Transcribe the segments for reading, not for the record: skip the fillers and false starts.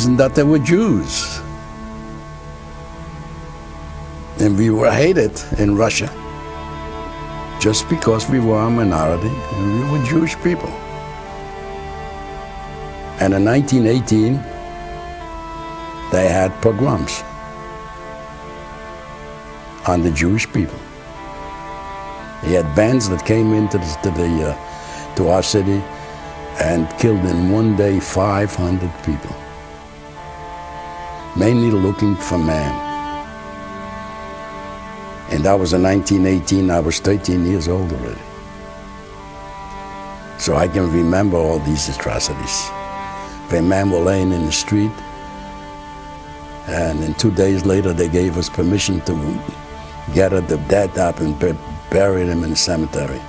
reason that they were Jews. And we were hated in Russia just because we were a minority and we were Jewish people. And in 1918, they had pogroms on the Jewish people. They had bands that came into to our city and killed in one day 500 people, mainly looking for man. And that was in 1918. I was 13 years old already. So I can remember all these atrocities. The men were laying in the street, and then 2 days later they gave us permission to gather the dead up and bury them in the cemetery.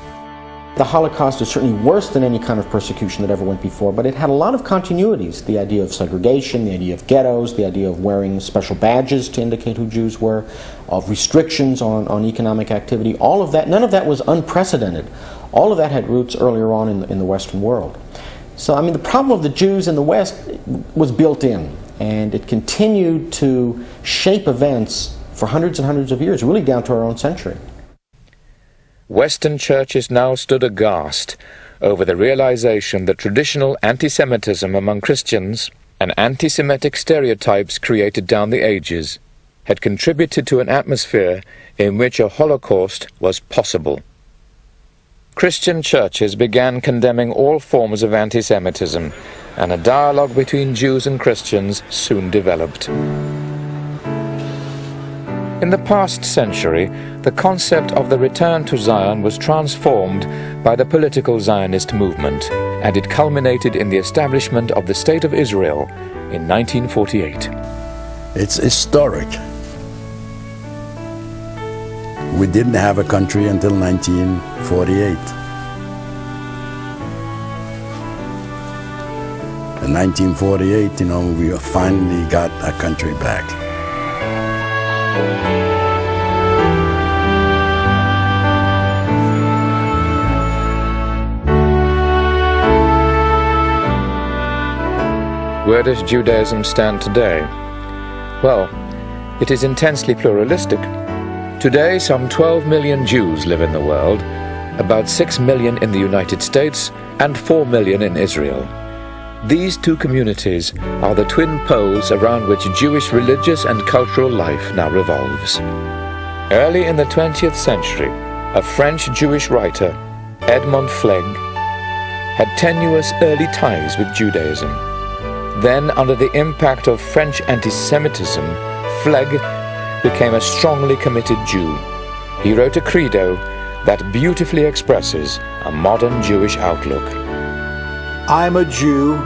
The Holocaust is certainly worse than any kind of persecution that ever went before, but it had a lot of continuities. The idea of segregation, the idea of ghettos, the idea of wearing special badges to indicate who Jews were, of restrictions on economic activity, all of that, none of that was unprecedented. All of that had roots earlier on in the Western world. So, I mean, the problem of the Jews in the West was built in, and it continued to shape events for hundreds and hundreds of years, really down to our own century. Western churches now stood aghast over the realization that traditional anti-Semitism among Christians and anti-Semitic stereotypes created down the ages had contributed to an atmosphere in which a Holocaust was possible. Christian churches began condemning all forms of anti-Semitism, and a dialogue between Jews and Christians soon developed. In the past century, the concept of the return to Zion was transformed by the political Zionist movement, and it culminated in the establishment of the State of Israel in 1948. It's historic. We didn't have a country until 1948. In 1948, we finally got our country back. Where does Judaism stand today? Well, it is intensely pluralistic. Today, some 12 million Jews live in the world, about 6 million in the United States and 4 million in Israel. These two communities are the twin poles around which Jewish religious and cultural life now revolves. Early in the 20th century, a French Jewish writer, Edmond Flegg, had tenuous early ties with Judaism. Then, under the impact of French anti-Semitism, Flegg became a strongly committed Jew. He wrote a credo that beautifully expresses a modern Jewish outlook. I'm a Jew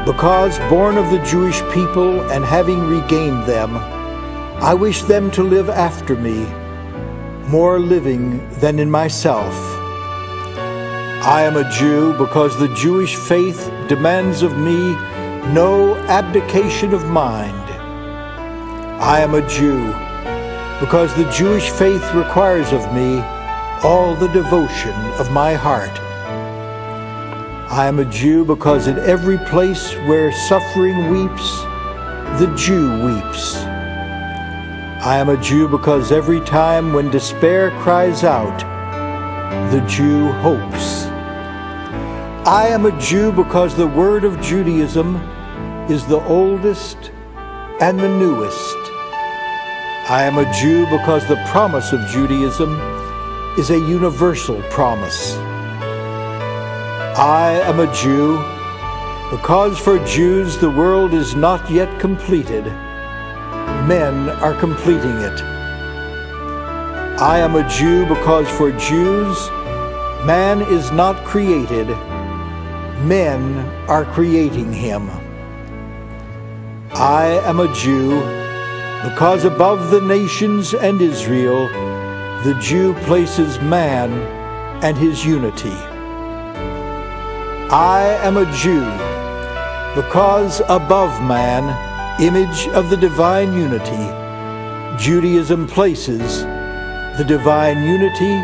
because born of the Jewish people and having regained them, I wish them to live after me, more living than in myself. I am a Jew because the Jewish faith demands of me no abdication of mind. I am a Jew because the Jewish faith requires of me all the devotion of my heart. I am a Jew because in every place where suffering weeps, the Jew weeps. I am a Jew because every time when despair cries out, the Jew hopes. I am a Jew because the word of Judaism is the oldest and the newest. I am a Jew because the promise of Judaism is a universal promise. I am a Jew because for Jews the world is not yet completed. Men are completing it. I am a Jew because for Jews man is not created. Men are creating him. I am a Jew because above the nations and Israel, the Jew places man and his unity. I am a Jew because above man, image of the divine unity, Judaism places the divine unity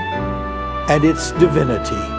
and its divinity.